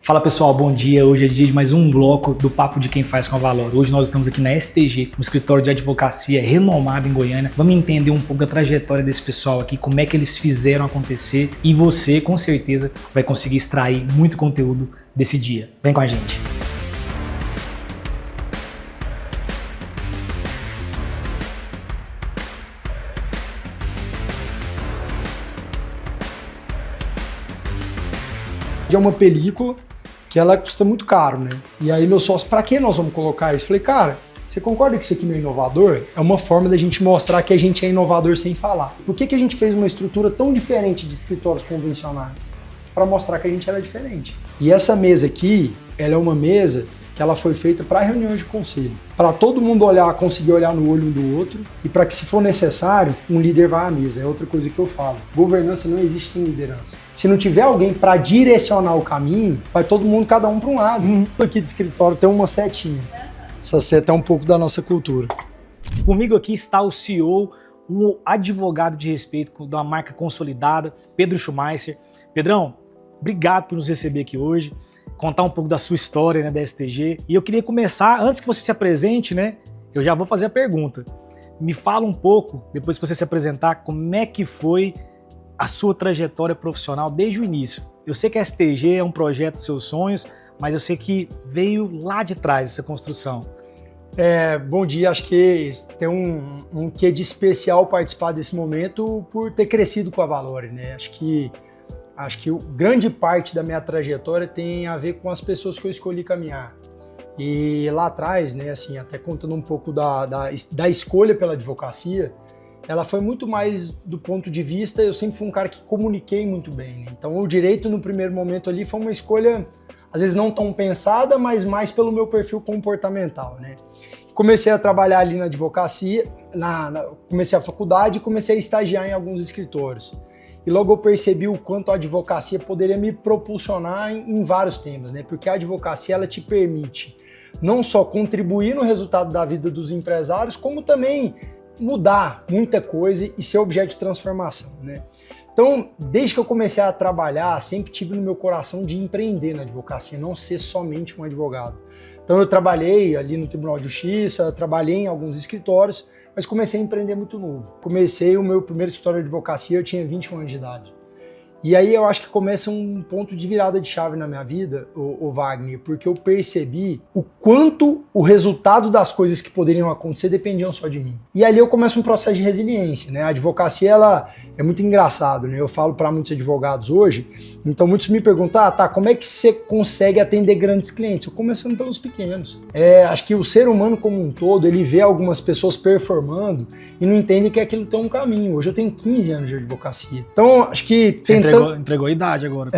Fala pessoal, bom dia. Hoje é dia de mais um bloco do Papo de Quem Faz com Valor. Hoje nós estamos aqui na STG, um escritório de advocacia renomado em Goiânia. Vamos entender um pouco da trajetória desse pessoal aqui, como é que eles fizeram acontecer e você, com certeza, vai conseguir extrair muito conteúdo desse dia. Vem com a gente. É uma película que ela custa muito caro, né? E aí meu sócio, pra que nós vamos colocar isso? Falei, cara, você concorda que isso aqui não é inovador? É uma forma da gente mostrar que a gente é inovador sem falar. Por que a gente fez uma estrutura tão diferente de escritórios convencionais? Para mostrar que a gente era diferente. E essa mesa aqui, ela é uma mesa que ela foi feita para reuniões de conselho. Para todo mundo olhar, conseguir olhar no olho um do outro e para que, se for necessário, um líder vá à mesa. É outra coisa que eu falo. Governança não existe sem liderança. Se não tiver alguém para direcionar o caminho, vai todo mundo, cada um para um lado. Aqui do escritório tem uma setinha. Essa seta é um pouco da nossa cultura. Comigo aqui está o CEO, um advogado de respeito da marca consolidada, Pedro Schumacher. Pedrão, obrigado por nos receber aqui hoje. Contar um pouco da sua história, né, da STG. E eu queria começar, antes que você se apresente, né, eu já vou fazer a pergunta. Me fala um pouco, depois que você se apresentar, como é que foi a sua trajetória profissional desde o início. Eu sei que a STG é um projeto dos seus sonhos, mas eu sei que veio lá de trás essa construção. Bom dia, acho que tem um quê de especial participar desse momento por ter crescido com a Valore, né? Acho que grande parte da minha trajetória tem a ver com as pessoas que eu escolhi caminhar. E lá atrás, né, assim, até contando um pouco da escolha pela advocacia, ela foi muito mais do ponto de vista, eu sempre fui um cara que comuniquei muito bem, né? Então o direito no primeiro momento ali foi uma escolha, às vezes não tão pensada, mas mais pelo meu perfil comportamental, né? Comecei a trabalhar ali na advocacia, comecei a faculdade e comecei a estagiar em alguns escritórios. E logo eu percebi o quanto a advocacia poderia me propulsionar em vários temas, né? Porque a advocacia, ela te permite não só contribuir no resultado da vida dos empresários, como também mudar muita coisa e ser objeto de transformação, né? Então, desde que eu comecei a trabalhar, sempre tive no meu coração de empreender na advocacia, não ser somente um advogado. Então eu trabalhei ali no Tribunal de Justiça, trabalhei em alguns escritórios, mas comecei a empreender muito novo. Comecei o meu primeiro escritório de advocacia, eu tinha 21 anos de idade. E aí eu acho que começa um ponto de virada de chave na minha vida, o Wagner, porque eu percebi o quanto o resultado das coisas que poderiam acontecer dependiam só de mim. E ali eu começo um processo de resiliência, né? A advocacia, ela é muito engraçado, né? Eu falo para muitos advogados hoje, então muitos me perguntam, como é que você consegue atender grandes clientes? Eu começando pelos pequenos. Acho que o ser humano como um todo, ele vê algumas pessoas performando e não entende que aquilo tem um caminho. Hoje eu tenho 15 anos de advocacia. Então, acho que Entregou a idade agora.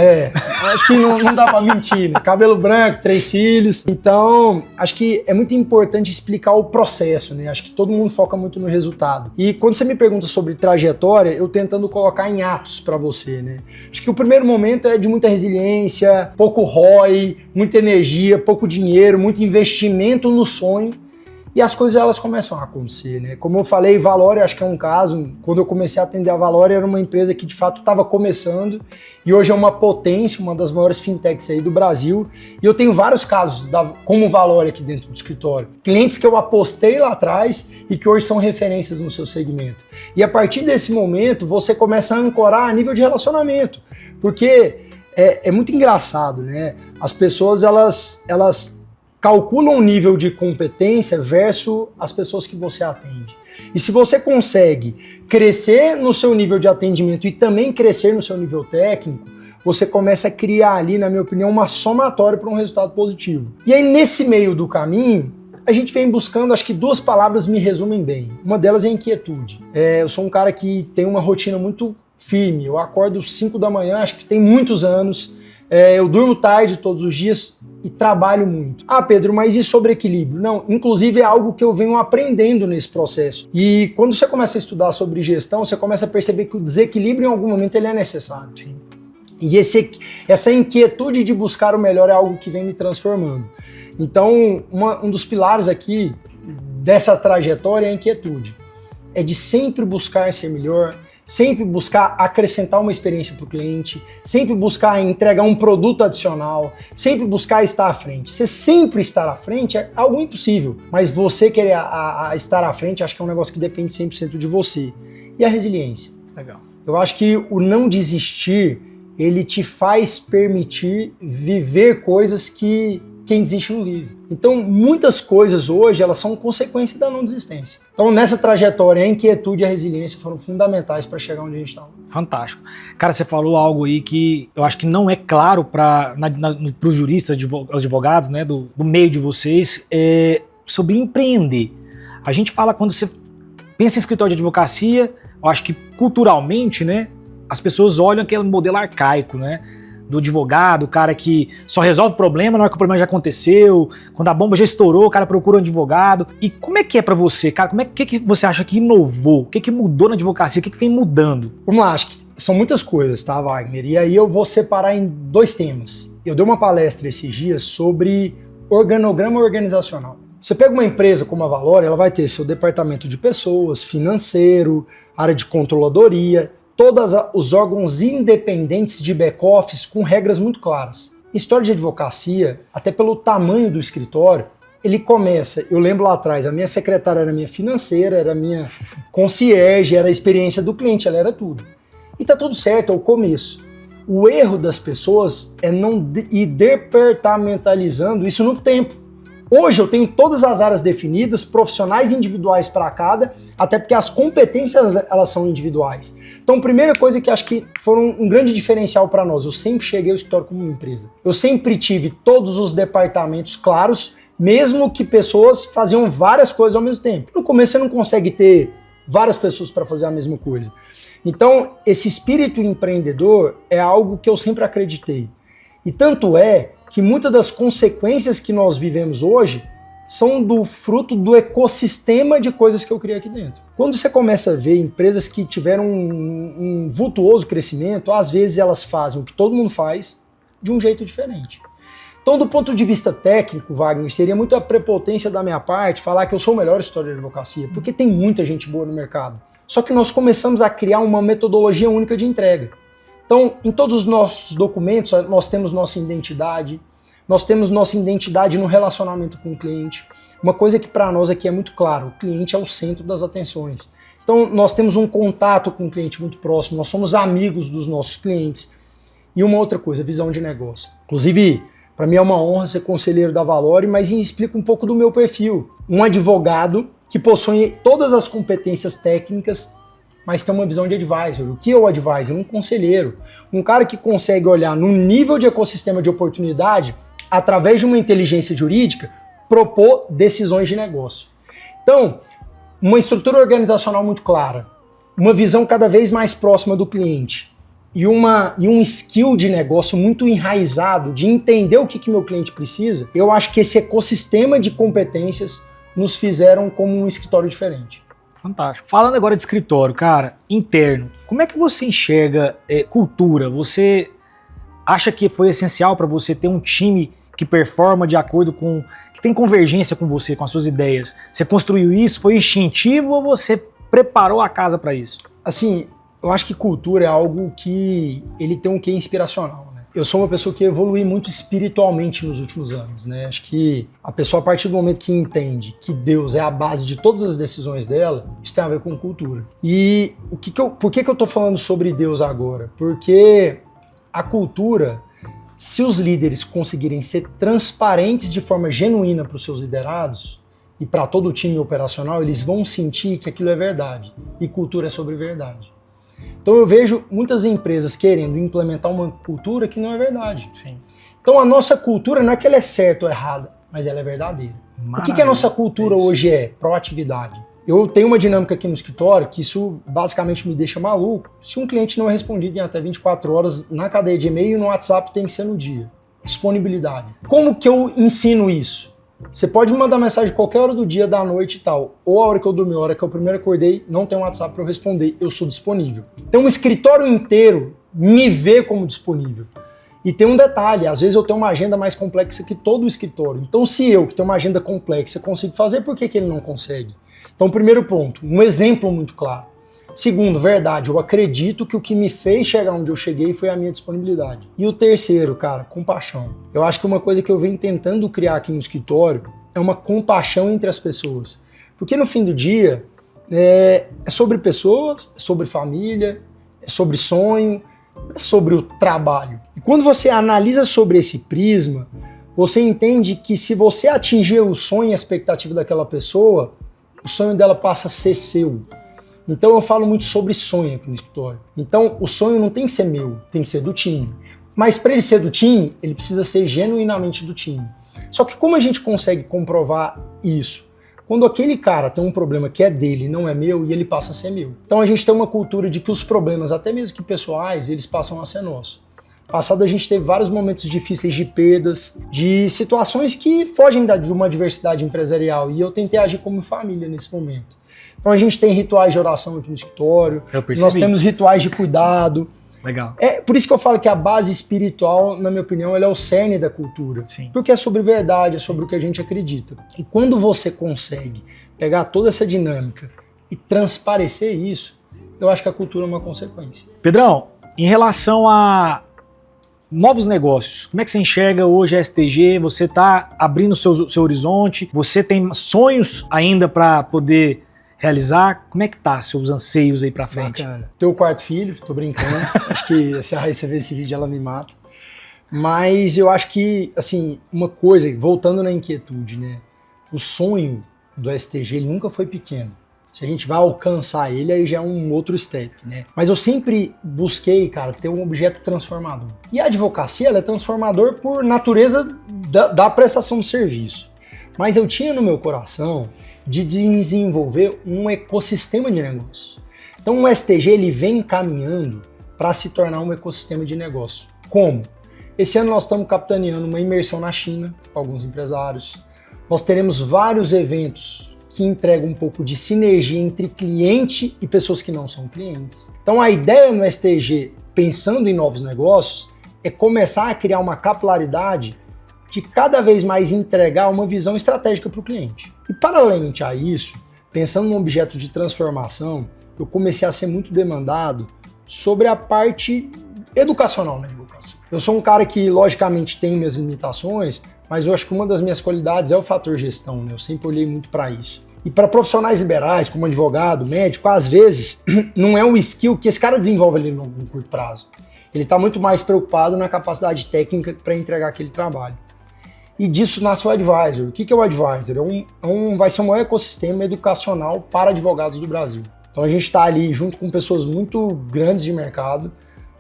Acho que não dá pra mentir, né? Cabelo branco, 3 filhos. Então, acho que é muito importante explicar o processo, né? Acho que todo mundo foca muito no resultado. E quando você me pergunta sobre trajetória, eu tentando colocar em atos pra você, né? Acho que o primeiro momento é de muita resiliência, pouco ROI, muita energia, pouco dinheiro, muito investimento no sonho. E as coisas, elas começam a acontecer, né? Como eu falei, Valore, acho que é um caso. Quando eu comecei a atender a Valore, era uma empresa que de fato estava começando e hoje é uma potência, uma das maiores fintechs aí do Brasil. E eu tenho vários casos como Valore aqui dentro do escritório. Clientes que eu apostei lá atrás e que hoje são referências no seu segmento. E a partir desse momento, você começa a ancorar a nível de relacionamento. Porque é muito engraçado, né? As pessoas, elas calculam o nível de competência versus as pessoas que você atende. E se você consegue crescer no seu nível de atendimento e também crescer no seu nível técnico, você começa a criar ali, na minha opinião, uma somatória para um resultado positivo. E aí, nesse meio do caminho, a gente vem buscando, acho que 2 palavras me resumem bem. Uma delas é inquietude. Eu sou um cara que tem uma rotina muito firme. Eu acordo às 5 da manhã, acho que tem muitos anos. Eu durmo tarde todos os dias e trabalho muito. Pedro, mas e sobre equilíbrio? Não, inclusive é algo que eu venho aprendendo nesse processo. E quando você começa a estudar sobre gestão, você começa a perceber que o desequilíbrio em algum momento ele é necessário. Sim. E essa inquietude de buscar o melhor é algo que vem me transformando. Então, um dos pilares aqui dessa trajetória é a inquietude. É de sempre buscar ser melhor, sempre buscar acrescentar uma experiência para o cliente, sempre buscar entregar um produto adicional, sempre buscar estar à frente. Você sempre estar à frente é algo impossível, mas você querer estar à frente, acho que é um negócio que depende 100% de você. E a resiliência. Legal. Eu acho que o não desistir, ele te faz permitir viver coisas que quem desiste não vive. Então, muitas coisas hoje, elas são consequência da não desistência. Então, nessa trajetória, a inquietude e a resiliência foram fundamentais para chegar onde a gente está. Fantástico. Cara, você falou algo aí que eu acho que não é claro para os juristas, os advogados, né, do meio de vocês, sobre empreender. A gente fala, quando você pensa em escritório de advocacia, eu acho que culturalmente, né, as pessoas olham aquele modelo arcaico, né, do advogado, o cara que só resolve o problema na hora que o problema já aconteceu, quando a bomba já estourou, o cara procura um advogado. E como é que é pra você, cara? Que você acha que inovou? O que mudou na advocacia? O que vem mudando? Vamos lá, acho que são muitas coisas, tá, Wagner? E aí eu vou separar em 2 temas. Eu dei uma palestra esses dias sobre organograma organizacional. Você pega uma empresa como a Valor, ela vai ter seu departamento de pessoas, financeiro, área de controladoria, todos os órgãos independentes de back-office com regras muito claras. História de advocacia, até pelo tamanho do escritório, ele começa, eu lembro lá atrás, a minha secretária era minha financeira, era minha concierge, era a experiência do cliente, ela era tudo. E tá tudo certo, é o começo. O erro das pessoas é não ir departamentalizando isso no tempo. Hoje eu tenho todas as áreas definidas, profissionais individuais para cada, até porque as competências elas são individuais. Então, primeira coisa que acho que foram um grande diferencial para nós, eu sempre cheguei ao escritório como uma empresa. Eu sempre tive todos os departamentos claros, mesmo que pessoas faziam várias coisas ao mesmo tempo. No começo você não consegue ter várias pessoas para fazer a mesma coisa. Então, esse espírito empreendedor é algo que eu sempre acreditei. E tanto é que muitas das consequências que nós vivemos hoje são do fruto do ecossistema de coisas que eu criei aqui dentro. Quando você começa a ver empresas que tiveram um vultuoso crescimento, às vezes elas fazem o que todo mundo faz de um jeito diferente. Então, do ponto de vista técnico, Wagner, seria muita prepotência da minha parte falar que eu sou o melhor história de advocacia, porque tem muita gente boa no mercado. Só que nós começamos a criar uma metodologia única de entrega. Então, em todos os nossos documentos, nós temos nossa identidade no relacionamento com o cliente. Uma coisa que para nós aqui é muito claro, o cliente é o centro das atenções. Então, nós temos um contato com o cliente muito próximo, nós somos amigos dos nossos clientes. E uma outra coisa, visão de negócio. Inclusive, para mim é uma honra ser conselheiro da Valore, mas explica um pouco do meu perfil. Um advogado que possui todas as competências técnicas, mas tem uma visão de advisor. O que é o advisor? Um conselheiro. Um cara que consegue olhar no nível de ecossistema de oportunidade, através de uma inteligência jurídica, propor decisões de negócio. Então, uma estrutura organizacional muito clara, uma visão cada vez mais próxima do cliente e um skill de negócio muito enraizado de entender o que meu cliente precisa, eu acho que esse ecossistema de competências nos fizeram como um escritório diferente. Fantástico. Falando agora de escritório, cara, interno, como é que você enxerga cultura? Você acha que foi essencial para você ter um time que performa de acordo com, que tem convergência com você, com as suas ideias? Você construiu isso? Foi instintivo ou você preparou a casa para isso? Assim, eu acho que cultura é algo que ele tem um quê inspiracional. Eu sou uma pessoa que evolui muito espiritualmente nos últimos anos, né? Acho que a pessoa, a partir do momento que entende que Deus é a base de todas as decisões dela, isso tem a ver com cultura. E por que eu tô falando sobre Deus agora? Porque a cultura, se os líderes conseguirem ser transparentes de forma genuína para os seus liderados e para todo o time operacional, eles vão sentir que aquilo é verdade. E cultura é sobre verdade. Então eu vejo muitas empresas querendo implementar uma cultura que não é verdade. Sim. Então a nossa cultura não é que ela é certa ou errada, mas ela é verdadeira. Maravilha. O que a nossa cultura hoje é? Proatividade. Eu tenho uma dinâmica aqui no escritório que isso basicamente me deixa maluco. Se um cliente não é respondido em até 24 horas na cadeia de e-mail, no WhatsApp tem que ser no dia. Disponibilidade. Como que eu ensino isso? Você pode me mandar mensagem qualquer hora do dia, da noite e tal, ou a hora que eu dormi, a hora que eu primeiro acordei, não tem um WhatsApp para eu responder, eu sou disponível. Então um escritório inteiro me vê como disponível. E tem um detalhe, às vezes eu tenho uma agenda mais complexa que todo o escritório. Então se eu, que tenho uma agenda complexa, consigo fazer, por que ele não consegue? Então primeiro ponto, um exemplo muito claro. Segundo, verdade, eu acredito que o que me fez chegar onde eu cheguei foi a minha disponibilidade. E o terceiro, cara, compaixão. Eu acho que uma coisa que eu venho tentando criar aqui no escritório é uma compaixão entre as pessoas. Porque no fim do dia, é sobre pessoas, é sobre família, é sobre sonho, é sobre o trabalho. E quando você analisa sobre esse prisma, você entende que se você atingir o sonho e a expectativa daquela pessoa, o sonho dela passa a ser seu. Então eu falo muito sobre sonho aqui no escritório. Então o sonho não tem que ser meu, tem que ser do time. Mas para ele ser do time, ele precisa ser genuinamente do time. Só que como a gente consegue comprovar isso? Quando aquele cara tem um problema que é dele, não é meu, e ele passa a ser meu. Então a gente tem uma cultura de que os problemas, até mesmo que pessoais, eles passam a ser nossos. Passado a gente teve vários momentos difíceis de perdas, de situações que fogem de uma diversidade empresarial, e eu tentei agir como família nesse momento. Então a gente tem rituais de oração aqui no escritório, nós temos rituais de cuidado. Legal. É por isso que eu falo que a base espiritual, na minha opinião, ela é o cerne da cultura. Sim. Porque é sobre verdade, é sobre o que a gente acredita. E quando você consegue pegar toda essa dinâmica e transparecer isso, eu acho que a cultura é uma consequência. Pedrão, em relação a novos negócios, como é que você enxerga hoje a STG? Você está abrindo seu horizonte? Você tem sonhos ainda para poder realizar? Como é que tá seus anseios aí pra frente? Bacana. Teu quarto filho, tô brincando. Acho que se a Raíssa ver esse vídeo, ela me mata. Mas eu acho que, assim, uma coisa, voltando na inquietude, né? O sonho do STG, ele nunca foi pequeno. Se a gente vai alcançar ele, aí já é um outro step, né? Mas eu sempre busquei, cara, ter um objeto transformador. E a advocacia, ela é transformador por natureza da prestação de serviço. Mas eu tinha no meu coração de desenvolver um ecossistema de negócio. Então o STG ele vem caminhando para se tornar um ecossistema de negócio. Como? Esse ano nós estamos capitaneando uma imersão na China com alguns empresários. Nós teremos vários eventos que entregam um pouco de sinergia entre cliente e pessoas que não são clientes. Então a ideia no STG, pensando em novos negócios, é começar a criar uma capilaridade de cada vez mais entregar uma visão estratégica para o cliente. E paralelamente a isso, pensando num objeto de transformação, eu comecei a ser muito demandado sobre a parte educacional na advocacia. Eu sou um cara que, logicamente, tem minhas limitações, mas eu acho que uma das minhas qualidades é o fator gestão, né? Eu sempre olhei muito para isso. E para profissionais liberais, como advogado, médico, às vezes, não é um skill que esse cara desenvolve ali no curto prazo. Ele está muito mais preocupado na capacidade técnica para entregar aquele trabalho. E disso nasce o Advisor. O que é o Advisor? Vai ser um maior ecossistema educacional para advogados do Brasil. Então a gente está ali junto com pessoas muito grandes de mercado.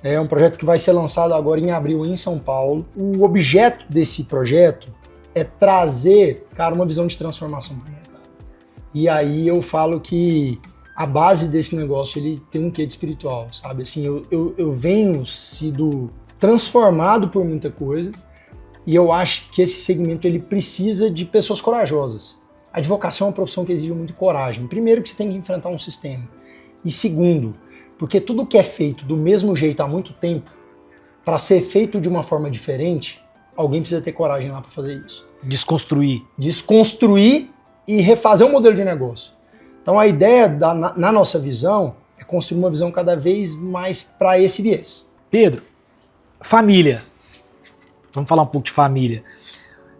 É um projeto que vai ser lançado agora em abril em São Paulo. O objeto desse projeto é trazer, cara, uma visão de transformação para o mercado. E aí eu falo que a base desse negócio ele tem um quê de espiritual, sabe? Assim, eu venho sido transformado por muita coisa. E eu acho que esse segmento ele precisa de pessoas corajosas. A advocacia é uma profissão que exige muito coragem. Primeiro, porque você tem que enfrentar um sistema. E segundo, porque tudo que é feito do mesmo jeito há muito tempo, para ser feito de uma forma diferente, alguém precisa ter coragem lá para fazer isso. Desconstruir. Desconstruir e refazer um modelo de negócio. Então a ideia, na nossa visão, é construir uma visão cada vez mais para esse viés. Pedro, família. Vamos falar um pouco de família.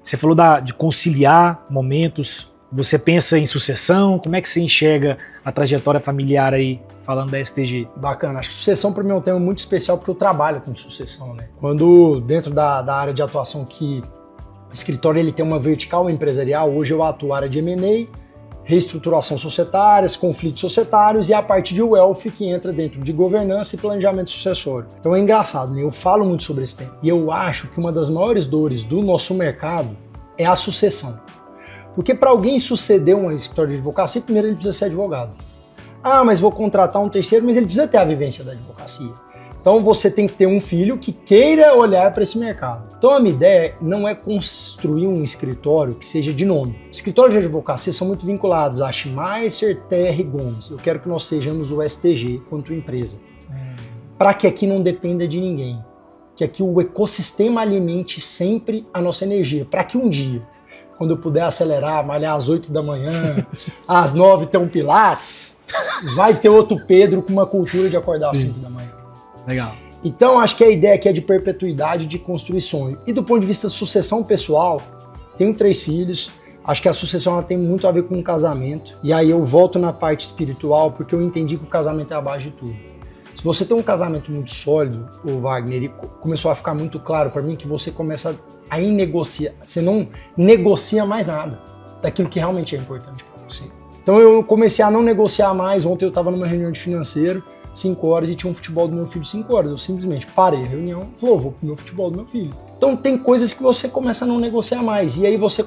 Você falou de conciliar momentos, você pensa em sucessão, como é que você enxerga a trajetória familiar aí, falando da STG? Bacana, acho que sucessão para mim é um tema muito especial porque eu trabalho com sucessão, né? Quando dentro da área de atuação que o escritório ele tem uma vertical empresarial, hoje eu atuo na área de M&A, reestruturação societárias, conflitos societários e a parte de wealth que entra dentro de governança e planejamento sucessório. Então é engraçado, né? Eu falo muito sobre esse tema. E eu acho que uma das maiores dores do nosso mercado é a sucessão. Porque para alguém suceder um escritório de advocacia, primeiro ele precisa ser advogado. Ah, mas vou contratar um terceiro, mas ele precisa ter a vivência da advocacia. Então você tem que ter um filho que queira olhar para esse mercado. Então a minha ideia não é construir um escritório que seja de nome. Escritórios de advocacia são muito vinculados a Schmeisser, Terra e Gomes. Eu quero que nós sejamos o STG quanto empresa. Para que aqui não dependa de ninguém. Que aqui o ecossistema alimente sempre a nossa energia. Para que um dia, quando eu puder acelerar, malhar às 8 da manhã, às 9 ter um pilates, vai ter outro Pedro com uma cultura de acordar às 5 da manhã. Legal. Então, acho que a ideia aqui é de perpetuidade, de construir sonho. E do ponto de vista de sucessão pessoal, tenho 3 filhos, acho que a sucessão ela tem muito a ver com o casamento. E aí eu volto na parte espiritual, porque eu entendi que o casamento é a base de tudo. Se você tem um casamento muito sólido, o Wagner, e começou a ficar muito claro para mim que você começa a negociar, você não negocia mais nada daquilo que realmente é importante para você. Então eu comecei a não negociar mais. Ontem eu estava numa reunião de financeiro, 5 horas, e tinha um futebol do meu filho 5 horas. Eu simplesmente parei a reunião e falei, vou pro meu futebol do meu filho. Então tem coisas que você começa a não negociar mais. E aí você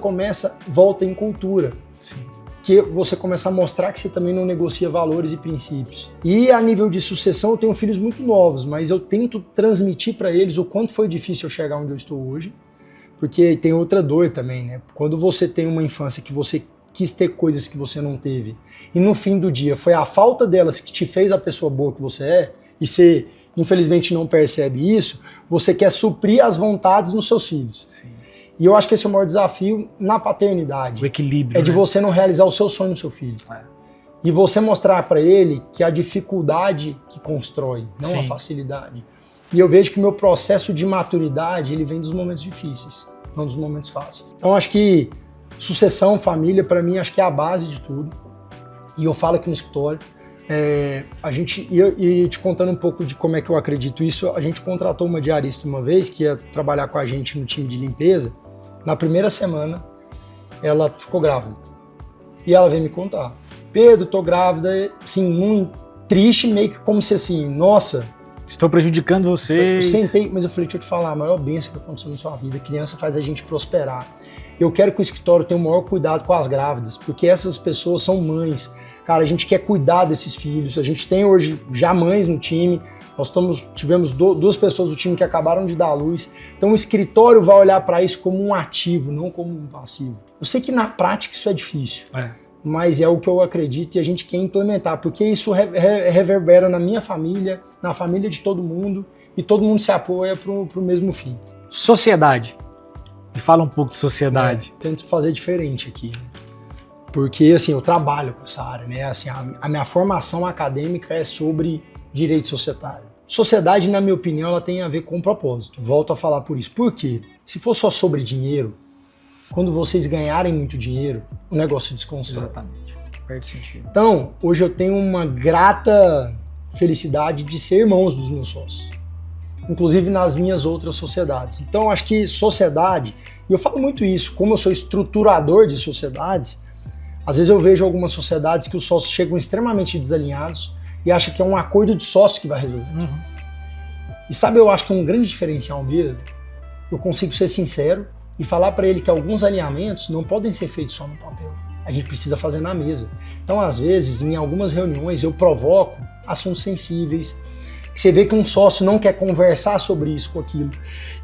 volta em cultura. Sim. Que você começa a mostrar que você também não negocia valores e princípios. E a nível de sucessão, eu tenho filhos muito novos, mas eu tento transmitir para eles o quanto foi difícil eu chegar onde eu estou hoje. Porque tem outra dor também, né? Quando você tem uma infância que você quis ter coisas que você não teve, e no fim do dia foi a falta delas que te fez a pessoa boa que você é, e você infelizmente não percebe isso, você quer suprir as vontades nos seus filhos. Sim. E eu acho que esse é o maior desafio na paternidade. O equilíbrio. É de você não realizar o seu sonho no seu filho. E você mostrar para ele que a dificuldade que constrói, não a facilidade. E eu vejo que o meu processo de maturidade, ele vem dos momentos difíceis, não dos momentos fáceis. Então acho que sucessão, família, para mim, acho que é a base de tudo. E eu falo aqui no escritório, e te contando um pouco de como é que eu acredito isso, a gente contratou uma diarista uma vez, que ia trabalhar com a gente no time de limpeza. Na primeira semana, ela ficou grávida. E ela veio me contar. Pedro, tô grávida, assim, muito triste, meio que como se assim, nossa... Estou prejudicando vocês. Eu sentei, mas eu falei, deixa eu te falar, a maior bênção que aconteceu na sua vida, criança faz a gente prosperar. Eu quero que o escritório tenha o maior cuidado com as grávidas, porque essas pessoas são mães. Cara, a gente quer cuidar desses filhos. A gente tem hoje já mães no time. Nós tivemos 2 pessoas do time que acabaram de dar à luz. Então o escritório vai olhar para isso como um ativo, não como um passivo. Eu sei que na prática isso é difícil. Mas é o que eu acredito e a gente quer implementar, porque isso reverbera na minha família, na família de todo mundo, e todo mundo se apoia pro mesmo fim. Sociedade. Me fala um pouco de sociedade. Tento fazer diferente aqui, né? Porque assim, eu trabalho com essa área, né? Assim, a minha formação acadêmica é sobre direito societário. Sociedade, na minha opinião, ela tem a ver com propósito. Volto a falar por isso. Por quê? Se for só sobre dinheiro, quando vocês ganharem muito dinheiro, o negócio desconstrói. Exatamente. Perde sentido. Então, hoje eu tenho uma grata felicidade de ser irmãos dos meus sócios. Inclusive nas minhas outras sociedades. Então, acho que sociedade, e eu falo muito isso, como eu sou estruturador de sociedades, às vezes eu vejo algumas sociedades que os sócios chegam extremamente desalinhados e acham que é um acordo de sócios que vai resolver. E sabe, eu acho que é um grande diferencial mesmo. Eu consigo ser sincero e falar para ele que alguns alinhamentos não podem ser feitos só no papel. A gente precisa fazer na mesa. Então, às vezes, em algumas reuniões, eu provoco assuntos sensíveis, que você vê que um sócio não quer conversar sobre isso com aquilo.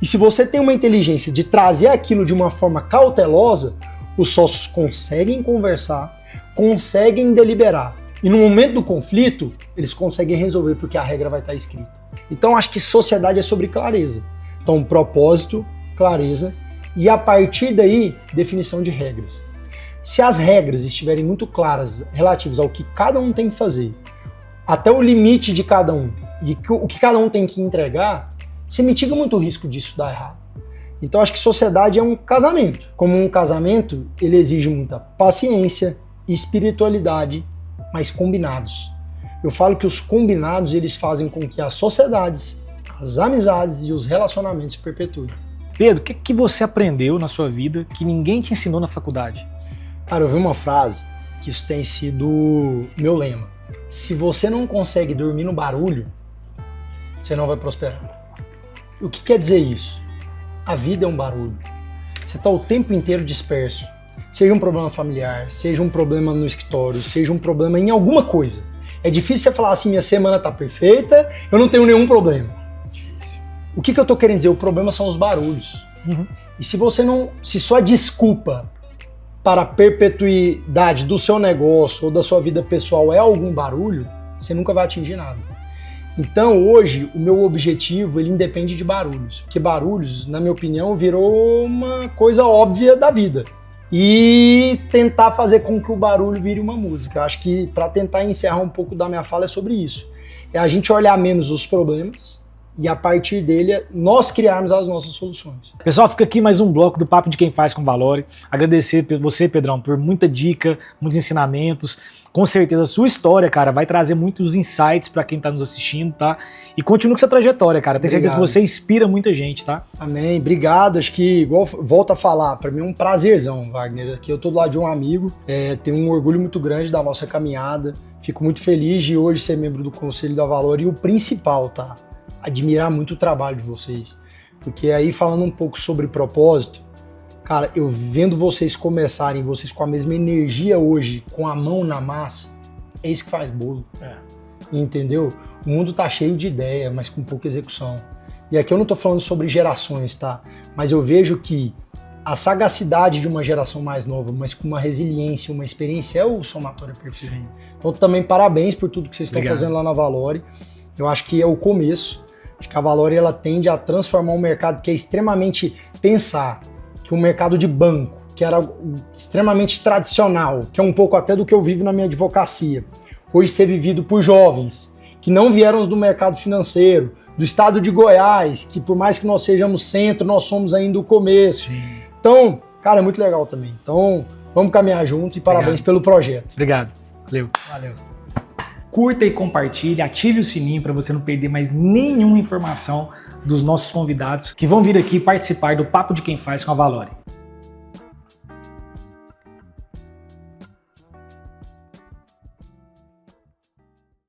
E se você tem uma inteligência de trazer aquilo de uma forma cautelosa, os sócios conseguem conversar, conseguem deliberar. E no momento do conflito, eles conseguem resolver, porque a regra vai estar escrita. Então, acho que sociedade é sobre clareza. Então, propósito, clareza, e a partir daí, definição de regras. Se as regras estiverem muito claras relativas ao que cada um tem que fazer, até o limite de cada um, e o que cada um tem que entregar, você mitiga muito o risco disso dar errado. Então acho que sociedade é um casamento. Como um casamento, ele exige muita paciência, espiritualidade, mas combinados. Eu falo que os combinados, eles fazem com que as sociedades, as amizades e os relacionamentos se perpetuem. Pedro, o que você aprendeu na sua vida que ninguém te ensinou na faculdade? Cara, eu vi uma frase que isso tem sido meu lema. Se você não consegue dormir no barulho, você não vai prosperar. O que quer dizer isso? A vida é um barulho. Você está o tempo inteiro disperso. Seja um problema familiar, seja um problema no escritório, seja um problema em alguma coisa. É difícil você falar assim, minha semana está perfeita, eu não tenho nenhum problema. O que eu estou querendo dizer? O problema são os barulhos. E se sua desculpa para a perpetuidade do seu negócio ou da sua vida pessoal é algum barulho, você nunca vai atingir nada. Então hoje o meu objetivo ele independe de barulhos, porque barulhos, na minha opinião, virou uma coisa óbvia da vida. e tentar fazer com que o barulho vire uma música. Acho que para tentar encerrar um pouco da minha fala é sobre isso. É a gente olhar menos os problemas e a partir dele nós criarmos as nossas soluções. Pessoal, fica aqui mais um bloco do Papo de Quem Faz com Valori. Agradecer você, Pedrão, por muita dica, muitos ensinamentos. Com certeza a sua história, cara, vai trazer muitos insights para quem tá nos assistindo, tá? E continua com essa trajetória, cara. Tenho certeza que você inspira muita gente, tá? Amém, obrigado. Acho que, igual volto a falar, para mim é um prazerzão, Wagner. Aqui eu tô do lado de um amigo, tenho um orgulho muito grande da nossa caminhada. Fico muito feliz de hoje ser membro do Conselho da Valori e o principal, tá? Admirar muito o trabalho de vocês. Porque aí, falando um pouco sobre propósito, cara, eu vendo vocês começarem, vocês com a mesma energia hoje, com a mão na massa, é isso que faz bolo. Entendeu? O mundo tá cheio de ideia, mas com pouca execução. E aqui eu não tô falando sobre gerações, tá? Mas eu vejo que a sagacidade de uma geração mais nova, mas com uma resiliência, uma experiência, é o somatório perfeito. Sim. Então também parabéns por tudo que vocês estão fazendo lá na Valori. Eu acho que é o começo. Acho que a Valori ela tende a transformar um mercado que é extremamente... Pensar que um mercado de banco, que era extremamente tradicional, que é um pouco até do que eu vivo na minha advocacia, hoje ser vivido por jovens que não vieram do mercado financeiro, do estado de Goiás, que por mais que nós sejamos centro, nós somos ainda o começo. Sim. Então, cara, é muito legal também. Então, vamos caminhar junto e parabéns pelo projeto. Obrigado. Valeu. Curta e compartilhe, ative o sininho para você não perder mais nenhuma informação dos nossos convidados que vão vir aqui participar do Papo de Quem Faz com a Valori.